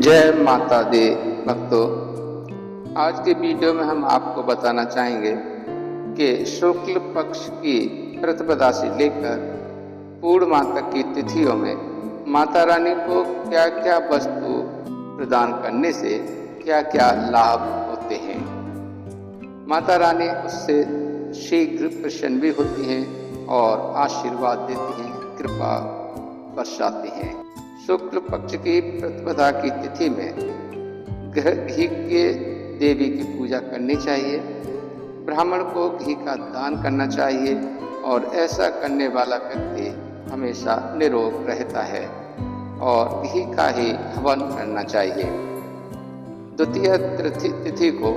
जय माता दी भक्तों। आज के वीडियो में हम आपको बताना चाहेंगे कि शुक्ल पक्ष की प्रतिपदा से लेकर पूर्णिमा तक की तिथियों में माता रानी को क्या क्या वस्तु प्रदान करने से क्या क्या लाभ होते हैं। माता रानी उससे शीघ्र प्रसन्न भी होती हैं और आशीर्वाद देती हैं, कृपा बरसाती हैं। शुक्ल पक्ष की प्रतिपदा की तिथि में घी के देवी की पूजा करनी चाहिए। ब्राह्मण को घी का दान करना चाहिए और ऐसा करने वाला व्यक्ति हमेशा निरोग रहता है और घी का ही हवन करना चाहिए। द्वितीय तिथि को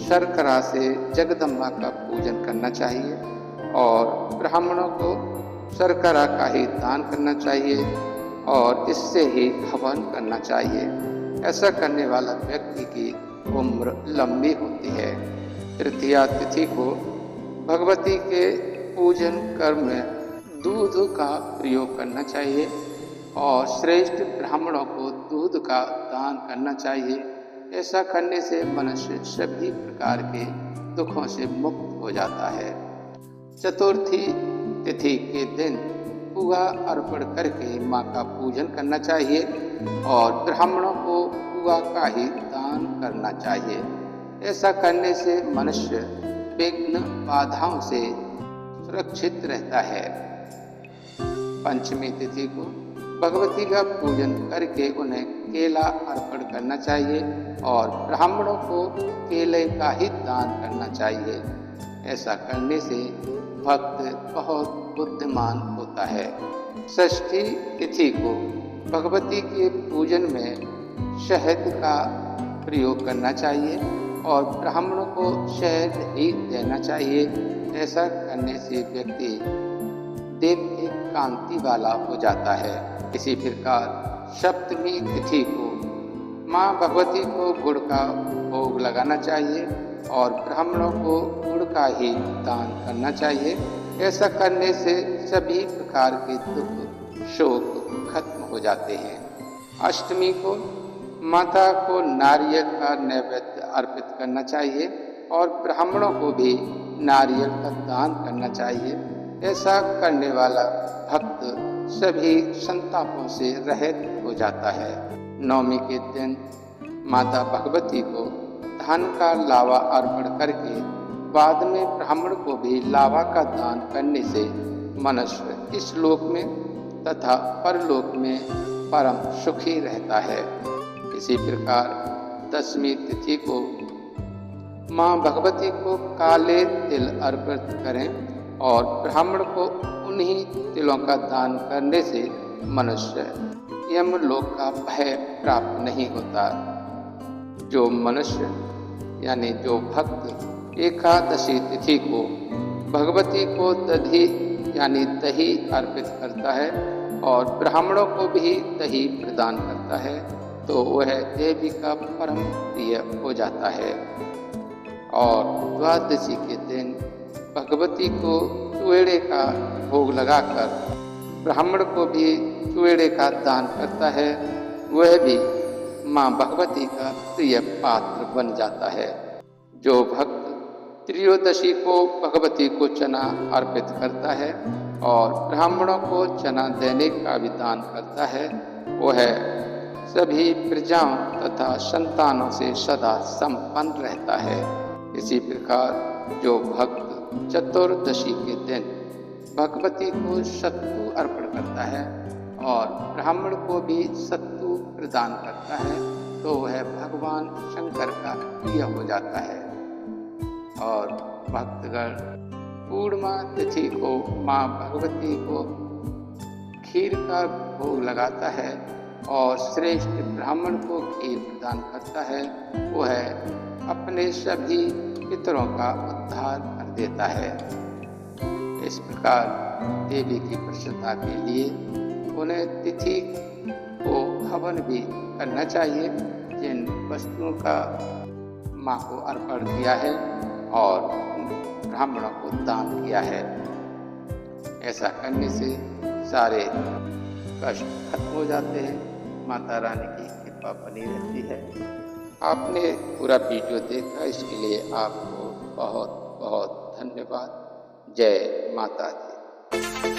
शर्करा से जगदम्बा का पूजन करना चाहिए और ब्राह्मणों को शर्करा का ही दान करना चाहिए और इससे ही हवन करना चाहिए। ऐसा करने वाला व्यक्ति की उम्र लंबी होती है। तृतीय तिथि को भगवती के पूजन कर्म में दूध का प्रयोग करना चाहिए और श्रेष्ठ ब्राह्मणों को दूध का दान करना चाहिए। ऐसा करने से मनुष्य सभी प्रकार के दुखों से मुक्त हो जाता है। चतुर्थी तिथि के दिन पुआ अर्पण करके माँ का पूजन करना चाहिए और ब्राह्मणों को पुआ का ही दान करना चाहिए। ऐसा करने से मनुष्य विघ्न बाधाओं से सुरक्षित रहता है। पंचमी तिथि को भगवती का पूजन करके उन्हें केला अर्पण करना चाहिए और ब्राह्मणों को केले का ही दान करना चाहिए। ऐसा करने से भक्त बहुत बुद्धिमान होता है। षष्ठी तिथि को भगवती के पूजन में शहद का प्रयोग करना चाहिए और ब्राह्मणों को शहद ही देना चाहिए। ऐसा करने से व्यक्ति दिव्य कांति वाला हो जाता है। इसी प्रकार सप्तमी तिथि को माँ भगवती को गुड़ का भोग लगाना चाहिए और ब्राह्मणों को गुड़ का ही दान करना चाहिए। ऐसा करने से सभी प्रकार के दुख शोक खत्म हो जाते हैं। अष्टमी को माता को नारियल का नैवेद्य अर्पित करना चाहिए और ब्राह्मणों को भी नारियल का दान करना चाहिए। ऐसा करने वाला भक्त सभी संतापों से रहित हो जाता है। नवमी के दिन माता भगवती को धन का लावा अर्पण करके बाद में ब्राह्मण को भी लावा का दान करने से मनुष्य इस लोक में तथा परलोक में परम सुखी रहता है। इसी प्रकार दसवीं तिथि को माँ भगवती को काले तिल अर्पित करें और ब्राह्मण को उन्हीं तिलों का दान करने से मनुष्य यमलोक का भय प्राप्त नहीं होता। जो मनुष्य यानी जो भक्त एकादशी तिथि को भगवती को दही यानी दही अर्पित करता है और ब्राह्मणों को भी दही प्रदान करता है तो वह देवी का परम प्रिय हो जाता है। और द्वादशी के दिन भगवती को चुएड़े का भोग लगाकर ब्राह्मण को भी चुएड़े का दान करता है, वह भी माँ भगवती का प्रिय पात्र बन जाता है। जो भक्त त्रयोदशी को भगवती को चना अर्पित करता है और ब्राह्मणों को चना देने का भी दान करता है, वह सभी प्रजाओं तथा संतानों से सदा संपन्न रहता है। इसी प्रकार जो भक्त चतुर्दशी के दिन भगवती को सत्तू अर्पण करता है और ब्राह्मण को भी सत्तू प्रदान करता है तो वह भगवान शंकर का प्रिय हो जाता है। और भक्तगण पूर्णिमा तिथि को माँ भगवती को खीर का भोग लगाता है और श्रेष्ठ ब्राह्मण को खीर प्रदान करता है, वह अपने सभी पितरों का उद्धार कर देता है। इस प्रकार देवी की प्रसन्नता के लिए उन्हें तिथि को हवन भी करना चाहिए जिन वस्तुओं का माँ को अर्पण किया है और ब्राह्मणों को दान किया है। ऐसा करने से सारे कष्ट खत्म हो जाते हैं। माता रानी की कृपा बनी रहती है। आपने पूरा वीडियो देखा, इसके लिए आपको बहुत बहुत धन्यवाद। जय माता दी।